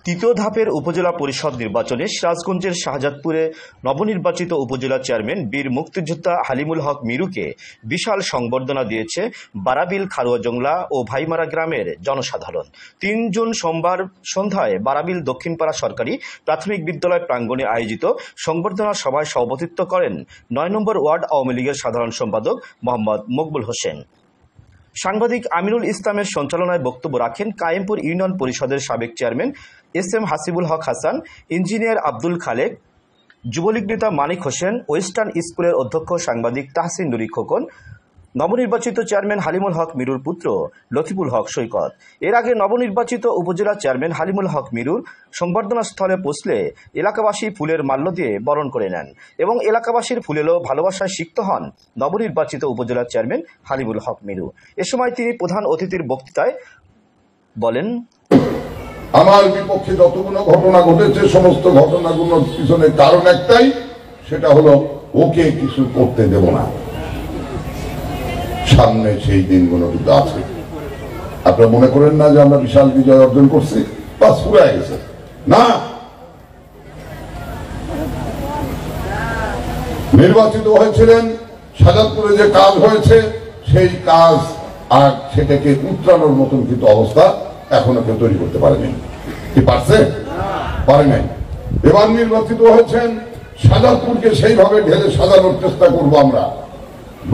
তৃতীয় ধাপের উপজেলা পরিষদ নির্বাচনে সিরাজগঞ্জের শাহজাদপুরে নবনির্বাচিত উপজেলা চেয়ারম্যান বীর মুক্তিযোদ্ধা হালিমুল হক মিরুকে বিশাল সংবর্ধনা দিয়েছে বারাবিল খারুয়াজংলা ও ভাইমারা গ্রামের জনসাধারণ। ৩ জুন সোমবার সন্ধ্যায় বারাবিল দক্ষিণপাড়া সরকারি প্রাথমিক বিদ্যালয় প্রাঙ্গণে আয়োজিত সংবর্ধনা সভায় সভাপতিত্ব করেন ৯ নম্বর ওয়ার্ড আওয়ামী লীগের সাধারণ সম্পাদক মোহাম্মদ মকবুল হোসেন। সাংবাদিক আমিনুল ইসলামের সঞ্চালনায় বক্তব্য রাখেন কায়েমপুর ইউনিয়ন পরিষদের সাবেক চেয়ারম্যান এস.এম. হাসিবুল হক হাসান, ইঞ্জিনিয়ার আব্দুল খালেক, যুবলীগ নেতা মানিক হোসেন, ওয়েস্টার্ন স্কুলের অধ্যক্ষ সাংবাদিক তাহসিন নুরী খোকন, নবনির্বাচিত চেয়ারম্যান হালিমুল হক মিরুর পুত্র লতিফুল হক সৈকত। এর আগে নবনির্বাচিত উপজেলা চেয়ারম্যান হালিমুল হক মিরুর সংবর্ধনা স্থলে পৌঁছলে এলাকাবাসী ফুলের মাল্য দিয়ে বরণ করে নেন এবং এলাকাবাসীর ফুলেলো ভালোবাসায় সিক্ত হন নবনির্বাচিত উপজেলা চেয়ারম্যান হালিমুল হক মিরু। এ সময় তিনি প্রধান অতিথির বক্তৃতায় বলেন, আমার বিপক্ষে যতগুলো ঘটনা ঘটেছে সমস্ত ঘটনাগুলোর পিছনে কারণ একটাই, সেটা হলো ওকে কিছু করতে দেব না। সামনে সেই দিনগুলো কিন্তু আছে। আপনারা মনে করেন না যে আমরা বিশাল বিজয় অর্জন করছি, বাস পুরাই গেছে না। নির্বাচিত হয়েছিলেন, শাহজাদপুরে যে কাজ হয়েছে সেই কাজ আর সেটাকে উত্তরানোর মতন কিন্তু অবস্থা এখনো কেউ তৈরি করতে পারেনি। কি পারছে? পারে নাই। এবার নির্বাচিত হয়েছেন, শাহজাদপুরকে সেইভাবে ঢেলে সাজানোর চেষ্টা করব আমরা।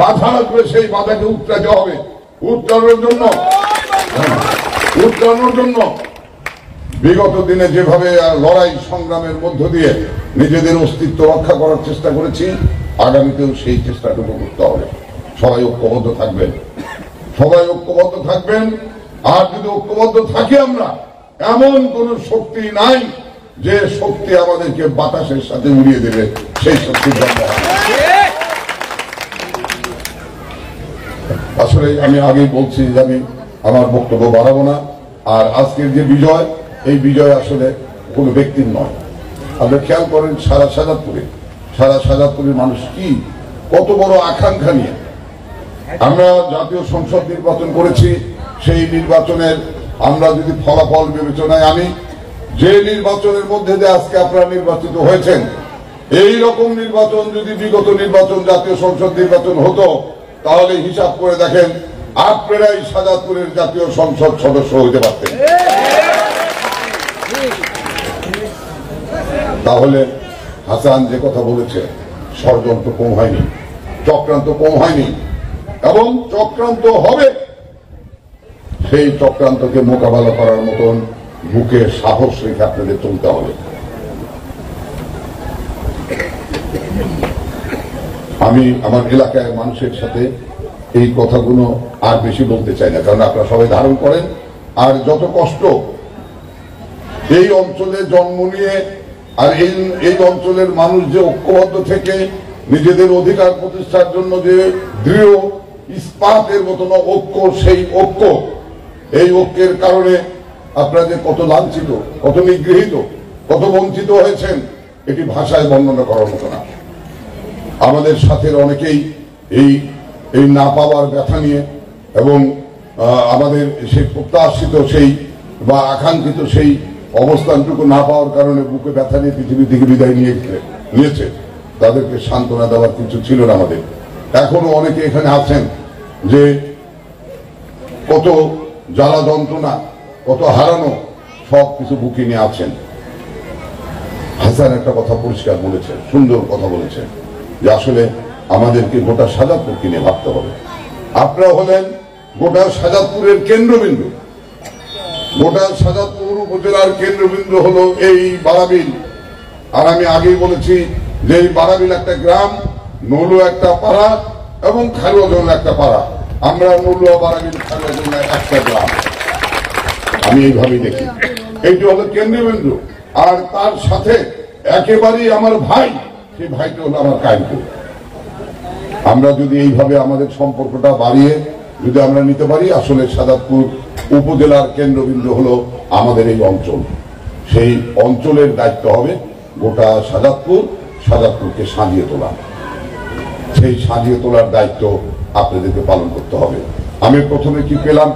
বাধা আসবে, সেই বাধাকে উত্তরাতে হবে। উত্তরানোর জন্য বিগত দিনে যেভাবে লড়াই সংগ্রামের মধ্য দিয়ে নিজেদের অস্তিত্ব রক্ষা করার চেষ্টা করেছি, আগামীতেও সেই চেষ্টাটুকু করতে হবে। সবাই ঐক্যবদ্ধ থাকবেন, সবাই ঐক্যবদ্ধ থাকবেন। আর যদি ঐক্যবদ্ধ থাকি আমরা, এমন কোন শক্তি নাই যে শক্তি আমাদেরকে বাতাসের সাথে উড়িয়ে দেবে, সেই শক্তির জন্ম হবে। আসলে আমি আগেই বলছি যে আমি আমার বক্তব্য বাড়াবো না। আর আজকের যে বিজয়, এই বিজয় আসলে কোন ব্যক্তির নয়। আপনারা খেয়াল করেন সারা শাহজাদপুরের মানুষ কি কত বড় আকাঙ্ক্ষা নিয়ে আমরা জাতীয় সংসদ নির্বাচন করেছি। সেই নির্বাচনের আমরা যদি ফলাফল বিবেচনায় আনি, যে নির্বাচনের মধ্যে দিয়ে আজকে আপনারা নির্বাচিত হয়েছেন, এই রকম নির্বাচন যদি বিগত নির্বাচন জাতীয় সংসদ নির্বাচন হতো, তাহলে হিসাব করে দেখেন আপনারাই শাহজাদপুরের জাতীয় সংসদ সদস্য হতে পারতেন। তাহলে হাসান যে কথা বলেছে, ষড়যন্ত্র কম হয়নি, চক্রান্ত কম হয়নি এবং চক্রান্ত হবে। সেই চক্রান্তকে মোকাবেলা করার মতন বুকে সাহস রেখে আপনাদের চলতে হবে। আমি আমার এলাকায় মানুষের সাথে এই কথাগুলো আর বেশি বলতে চাই না, কারণ আপনারা সবাই ধারণ করেন। আর যত কষ্ট এই অঞ্চলে জন্ম নিয়ে আর এই অঞ্চলের মানুষ যে ঐক্যবদ্ধ থেকে নিজেদের অধিকার প্রতিষ্ঠার জন্য যে দৃঢ় ইস্পাতের মতন ঐক্য, সেই ঐক্য, এই ঐক্যের কারণে আপনারা যে কত লাঞ্ছিত, কত নিগৃহীত, কত বঞ্চিত হয়েছেন, এটি ভাষায় বর্ণনা করার মতো না। আমাদের সাথে অনেকেই এই না পাওয়ার ব্যথা নিয়ে এবং আমাদের সেই প্রত্যাশিত সেই বা আকাঙ্ক্ষিত সেই অবস্থানটুকু না পাওয়ার কারণে বুকে ব্যথা নিয়ে পৃথিবী থেকে বিদায় নিয়েছে। তাদেরকে সান্ত্বনা দেওয়ার কিছু ছিল না আমাদের। এখনো অনেকে এখানে আছেন যে কত জ্বালা যন্ত্রণা, কত হারানো, সব কিছু বুকে নিয়ে আছেন। হাসান একটা কথা পরিষ্কার বলেছেন, সুন্দর কথা বলেছেন, যে আসলে আমাদেরকে গোটা শাহজাদপুরকে নিয়ে ভাবতে হবে। আপনারা হলেন গোটা শাহজাদপুরের কেন্দ্রবিন্দু। গোটা শাহজাদপুর উপজেলার কেন্দ্রবিন্দু হলো এই বারাবিল। আর আমি আগেই বলেছি যে এই বারাবিল একটা গ্রাম, নলু একটা পাড়া এবং খারুয়াজংলা একটা পাড়া। আমরা নলুয়া, বারাবিল, খারুয়াজংলা একটা গ্রাম। আমি এইভাবেই দেখি, এইটি হলো কেন্দ্রবিন্দু। আর তার সাথে একেবারেই আমার ভাই, সেই ভাইটা হলো আমার কায়েমপুর। আমরা যদি এইভাবে আমাদের সম্পর্কটা বাড়িয়ে যদি আমরা নিতে পারি, আসলে শাহজাদপুর উপজেলার কেন্দ্রবিন্দু হলো আমাদের এই অঞ্চল। সেই অঞ্চলের দায়িত্ব হবে গোটা শাহজাদপুরকে সাজিয়ে তোলা। সেই সাজিয়ে তোলার দায়িত্ব আপনাদেরকে পালন করতে হবে। আমি প্রথমে কি পেলাম